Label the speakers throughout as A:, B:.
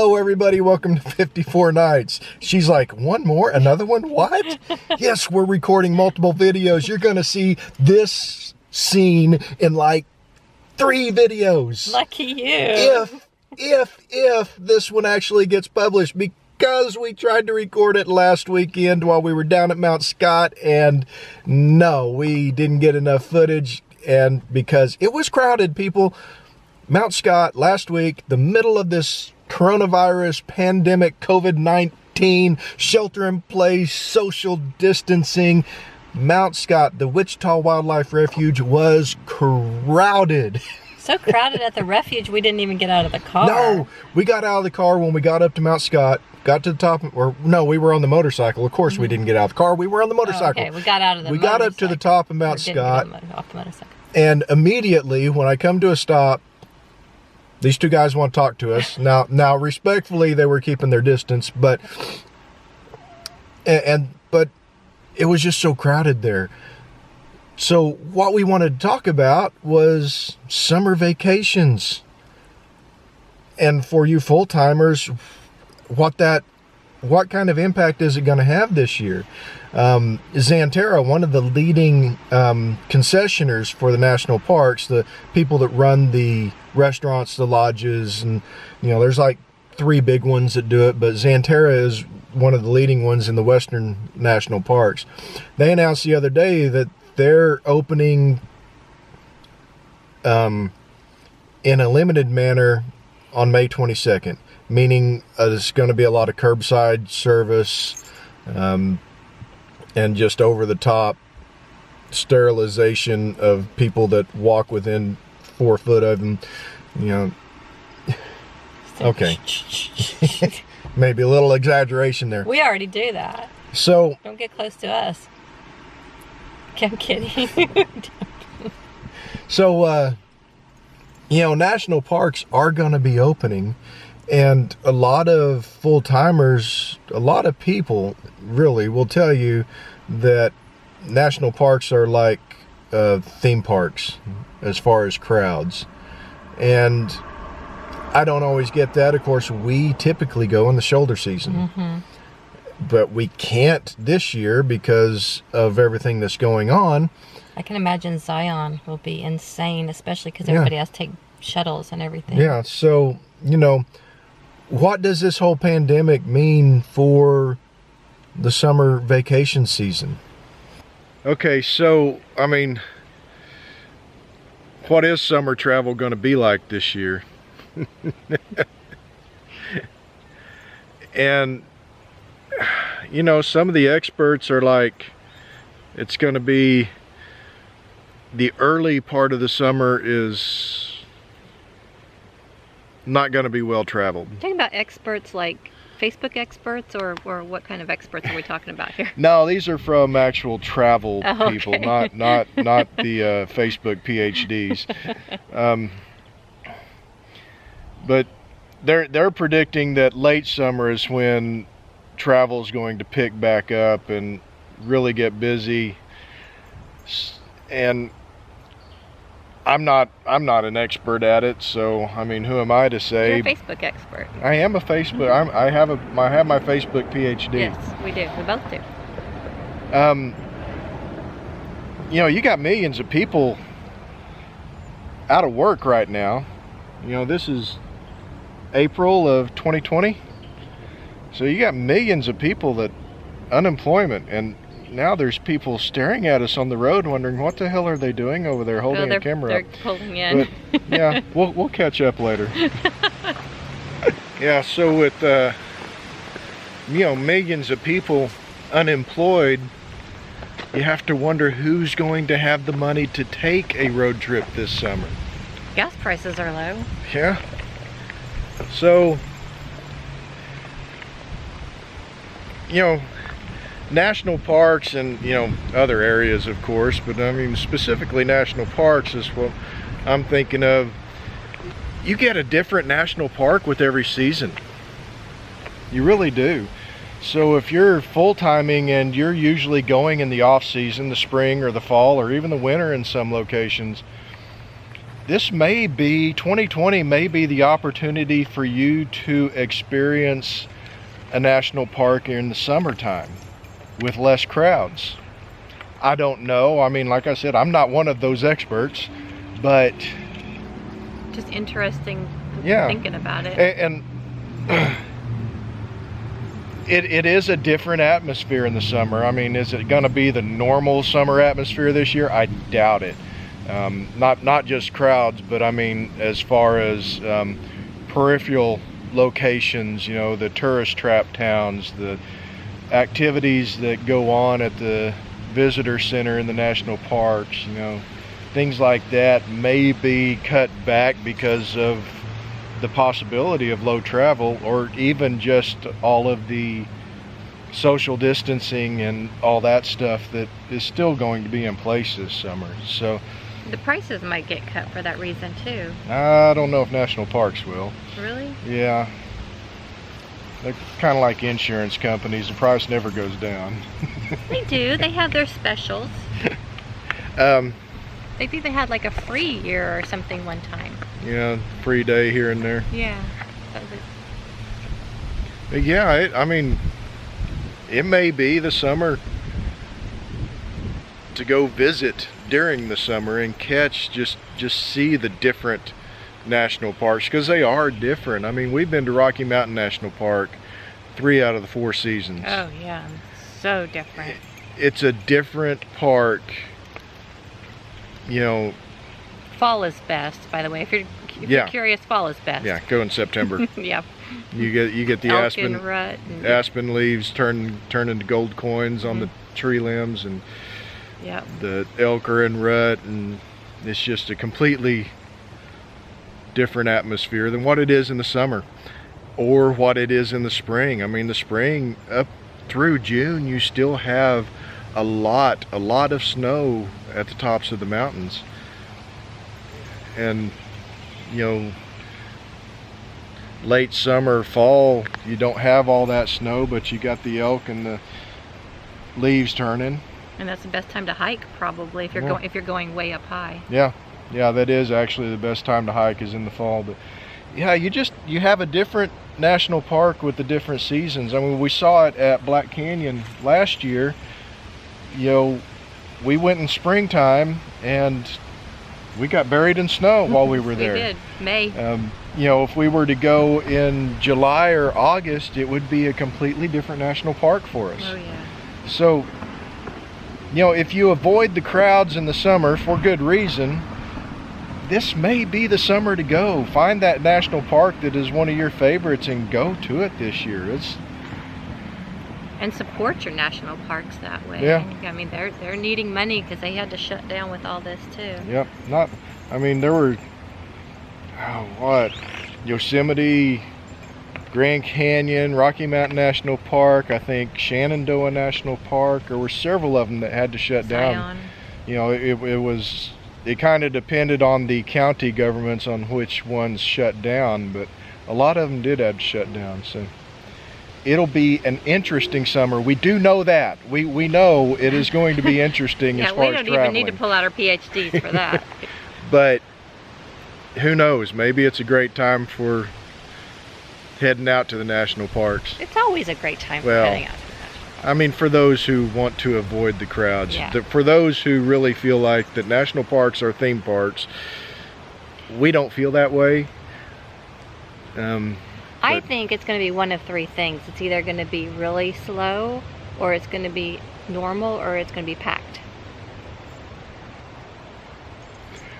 A: Hello, everybody. Welcome to 54 Nights. She's like, one more? Another one? What? Yes, we're recording multiple videos. You're going to see this scene in like 3 videos.
B: Lucky you.
A: If this one actually gets published, because we tried to record it last weekend while we were down at Mount Scott, and no, we didn't get enough footage, and because it was crowded, people. Mount Scott last week, the middle of this coronavirus pandemic, COVID-19, shelter in place, social distancing. Mount Scott, the Wichita Wildlife Refuge, was crowded.
B: So crowded at the refuge, we didn't even get out of the car.
A: No, we got out of the car when we got up to Mount Scott, got to the top, or no, we were on the motorcycle. Of course, we didn't get out of the car. We were on the motorcycle.
B: Oh, okay, we got out of the
A: We got up to the top of Mount Scott.
B: Off the motorcycle.
A: And immediately, when I come to a stop, these 2 guys want to talk to us. Now, respectfully, they were keeping their distance, but it was just so crowded there. So what we wanted to talk about was summer vacations. And for you full-timers, what kind of impact is it going to have this year? Xanterra, one of the leading concessioners for the national parks, the people that run the restaurants, the lodges, and there's like 3 big ones that do it, but Xanterra is one of the leading ones in the western national parks. They announced the other day that they're opening in a limited manner on May 22nd, meaning there's going to be a lot of curbside service and just over-the-top sterilization of people that walk within 4 foot of them. Okay. Maybe a little exaggeration there.
B: We already do that.
A: So
B: don't get close to us. I'm kidding.
A: So, national parks are going to be opening, and a lot of full-timers, a lot of people really will tell you that national parks are like theme parks as far as crowds. And I don't always get that. Of course, we typically go in the shoulder season. Mm-hmm. But we can't this year because of everything that's going on.
B: I can imagine Zion will be insane, especially because everybody has to take shuttles and everything.
A: Yeah, so, what does this whole pandemic mean for the summer vacation season? Okay, so, what is summer travel going to be like this year? And some of the experts are like, it's going to be, the early part of the summer is not going to be well traveled.
B: Talking about experts like Facebook experts, or what kind of experts are we talking about here?
A: No, these are from actual travel people,
B: okay.
A: not the Facebook PhDs. But they're predicting that late summer is when travel is going to pick back up and really get busy. And I'm not an expert at it, so who am I to say?
B: You're a Facebook expert.
A: I am a Facebook. I have my Facebook PhD.
B: Yes, we do. We both do.
A: You got millions of people out of work right now. This is April of 2020. So you got millions of people that unemployment, and now there's people staring at us on the road wondering what the hell are they doing over there holding a camera up.
B: They're pulling in.
A: But, yeah, we'll catch up later. Yeah, so with millions of people unemployed, you have to wonder who's going to have the money to take a road trip this summer.
B: Gas prices are low.
A: Yeah. So, national parks and, other areas, of course, but specifically national parks is what I'm thinking of. You get a different national park with every season. You really do. So if you're full-timing and you're usually going in the off season, the spring or the fall or even the winter in some locations, this may be, 2020 may be the opportunity for you to experience a national park in the summertime with less crowds. I don't know. I mean, like I said, I'm not one of those experts, but
B: just interesting thinking about it.
A: And it is a different atmosphere in the summer. I mean, is it going to be the normal summer atmosphere this year? I doubt it. Not just crowds, but I mean, as far as peripheral locations, you know, the tourist trap towns, the activities that go on at the visitor center in the national parks, you know, things like that may be cut back because of the possibility of low travel, or even just all of the social distancing and all that stuff that is still going to be in place this summer. So
B: the prices might get cut for that reason too.
A: I don't know if national parks will.
B: Really?
A: Yeah. They're kind of like insurance companies. The price never goes down.
B: They do. They have their specials. I think they had like a free year or something one time.
A: Yeah, free day here and there.
B: Yeah. That was
A: But yeah, I mean, it may be the summer to go visit during the summer and just see the different national parks, because they are different. I mean, we've been to Rocky Mountain National Park 3 out of the 4 seasons.
B: Oh yeah, so different.
A: It's a different park, you know.
B: Fall is best, by the way. If you're curious, fall is best.
A: Yeah, go in September.
B: Yeah.
A: You get the aspen leaves turn into gold coins on the tree limbs, and the elk are in rut, and it's just a completely different atmosphere than what it is in the summer or what it is in the spring. I mean, the spring up through June, you still have a lot of snow at the tops of the mountains, and you know, late summer, fall, you don't have all that snow, but you got the elk and the leaves turning.
B: And that's the best time to hike, probably, if you're going way up high.
A: Yeah, that is actually the best time to hike, is in the fall. But yeah, you have a different national park with the different seasons. I mean, we saw it at Black Canyon last year. You know, we went in springtime and we got buried in snow while we were there.
B: We did. May.
A: You know, if we were to go in July or August, it would be a completely different national park for us.
B: Oh yeah.
A: So, you know, if you avoid the crowds in the summer for good reason, this may be the summer to go. Find that national park that is one of your favorites and go to it this year.
B: And support your national parks that way.
A: Yeah.
B: I mean, they're needing money because they had to shut down with all this too.
A: Yep. I mean, there were, Yosemite, Grand Canyon, Rocky Mountain National Park, I think Shenandoah National Park. There were several of them that had to shut down. You know, it kind of depended on the county governments on which ones shut down, but a lot of them did have to shut down. So it'll be an interesting summer. We do know that. We know it is going to be interesting as far as traveling.
B: We don't even need to pull out our PhDs for that.
A: But who knows? Maybe it's a great time for heading out to the national parks.
B: It's always a great time for heading out to the national parks.
A: I mean, for those who want to avoid the crowds.
B: Yeah.
A: For those who really feel like that national parks are theme parks, we don't feel that way.
B: I think it's going to be one of 3 things. It's either going to be really slow, or it's going to be normal, or it's going to be packed.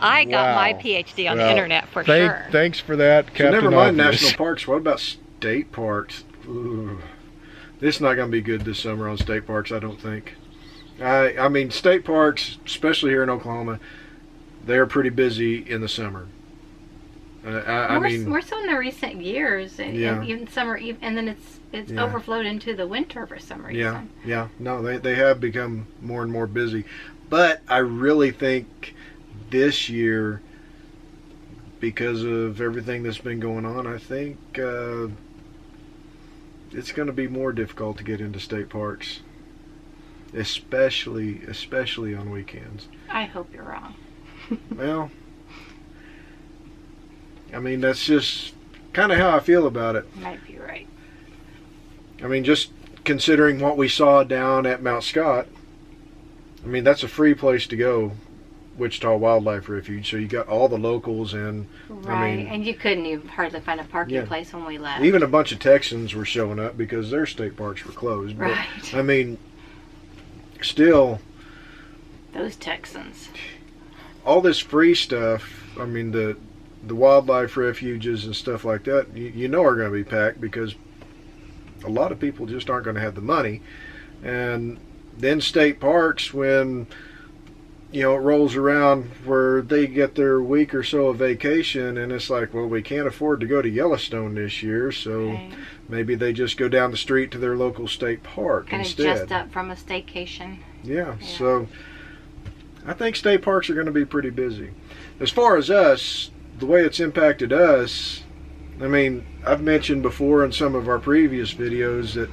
B: I got my PhD on the internet for sure.
A: Thanks for that, Captain.
C: So never mind
A: Obvious.
C: national parks. What about state parks? Ooh. This is not going to be good this summer on state parks, I don't think. I mean, state parks, especially here in Oklahoma, they're pretty busy in the summer. I mean,
B: more so in the recent years, and even summer, and then it's overflowed into the winter for some reason.
C: Yeah. No, they have become more and more busy, but I really think this year, because of everything that's been going on, I think it's going to be more difficult to get into state parks, especially on weekends.
B: I hope you're wrong.
C: Well, I mean, that's just kind of how I feel about it.
B: Might be right.
C: I mean, just considering what we saw down at Mount Scott, I mean, that's a free place to go, Wichita Wildlife Refuge. So you got all the locals and,
B: Right,
C: I mean,
B: and you couldn't even hardly find a parking place when we left.
C: even a bunch of Texans were showing up because their state parks were closed. But,
B: Right.
C: I mean, still,
B: Those Texans.
C: all this free stuff, I mean, the wildlife refuges and stuff like that, you know are going to be packed because a lot of people just aren't going to have the money. And then state parks, when it rolls around where they get their week or so of vacation, and it's like, well, we can't afford to go to Yellowstone this year, so
B: Right.
C: maybe they just go down the street to their local state park
B: Kind of
C: instead.
B: just up from a staycation.
C: Yeah, so I think state parks are going to be pretty busy. As far as us, the way it's impacted us, I mean, I've mentioned before in some of our previous videos that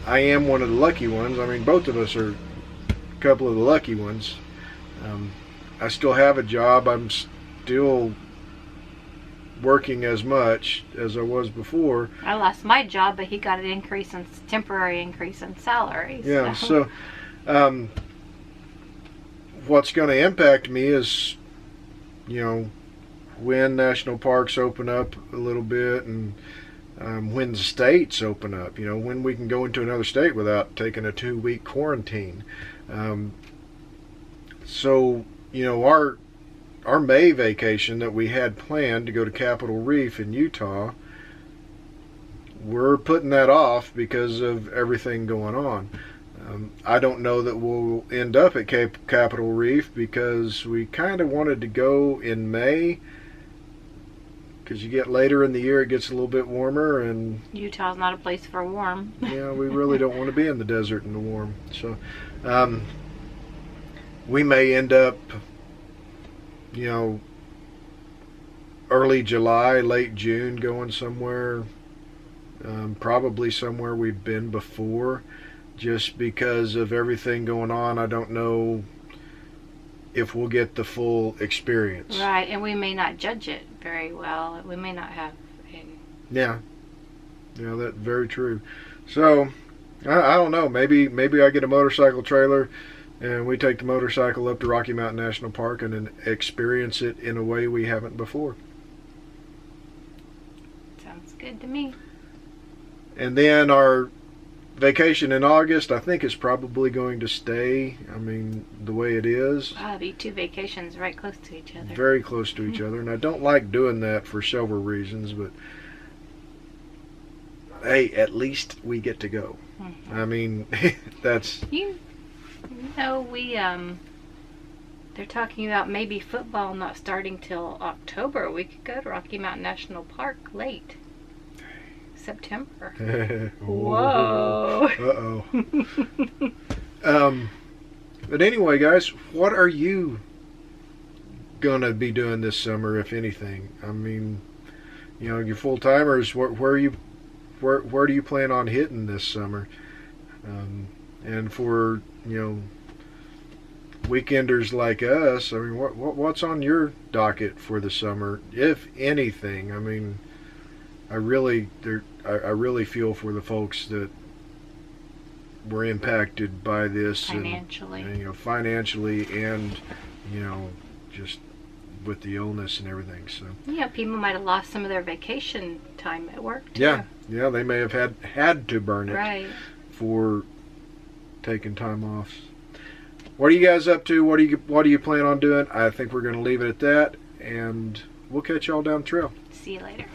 C: I am one of the lucky ones. I mean, both of us are a couple of the lucky ones. I still have a job. I'm still working as much as I was before.
B: I lost my job, but he got an temporary increase in salary.
C: Yeah, so what's going to impact me is, when national parks open up a little bit, and when the states open up, when we can go into another state without taking a 2-week quarantine. So, our May vacation that we had planned to go to Capitol Reef in Utah, we're putting that off because of everything going on. I don't know that we'll end up at Capitol Reef because we kind of wanted to go in May, because you get later in the year, it gets a little bit warmer, and
B: Utah's not a place for warm.
C: yeah, we really don't want to be in the desert in the warm. So we may end up, early July, late June, going somewhere, probably somewhere we've been before, just because of everything going on. I don't know if we'll get the full experience.
B: Right, and we may not judge it very well. We may not have
C: Yeah, that's very true. So I don't know, maybe I get a motorcycle trailer and we take the motorcycle up to Rocky Mountain National Park and then experience it in a way we haven't before.
B: Sounds good to me.
C: And then our vacation in August, I think, is probably going to stay, I mean, the way it is.
B: That'll be 2 vacations right close to each other.
C: Very close to each other. And I don't like doing that for several reasons, but hey, at least we get to go. I mean, that's...
B: They're talking about maybe football not starting till October. We could go to Rocky Mountain National Park late September. Whoa.
C: Uh-oh. But anyway, guys, what are you gonna be doing this summer, if anything? I mean, your full timers, where do you plan on hitting this summer? And for weekenders like us, I mean, what's on your docket for the summer, if anything? I mean, I really feel for the folks that were impacted by this
B: Financially.
C: and financially, and just with the illness and everything. So
B: Yeah, people might have lost some of their vacation time at work too.
C: Yeah, they may have had to burn it
B: Right.
C: for taking time off. What are you guys up to? What do you plan on doing? I think we're going to leave it at that, and we'll catch y'all down the trail.
B: See you later.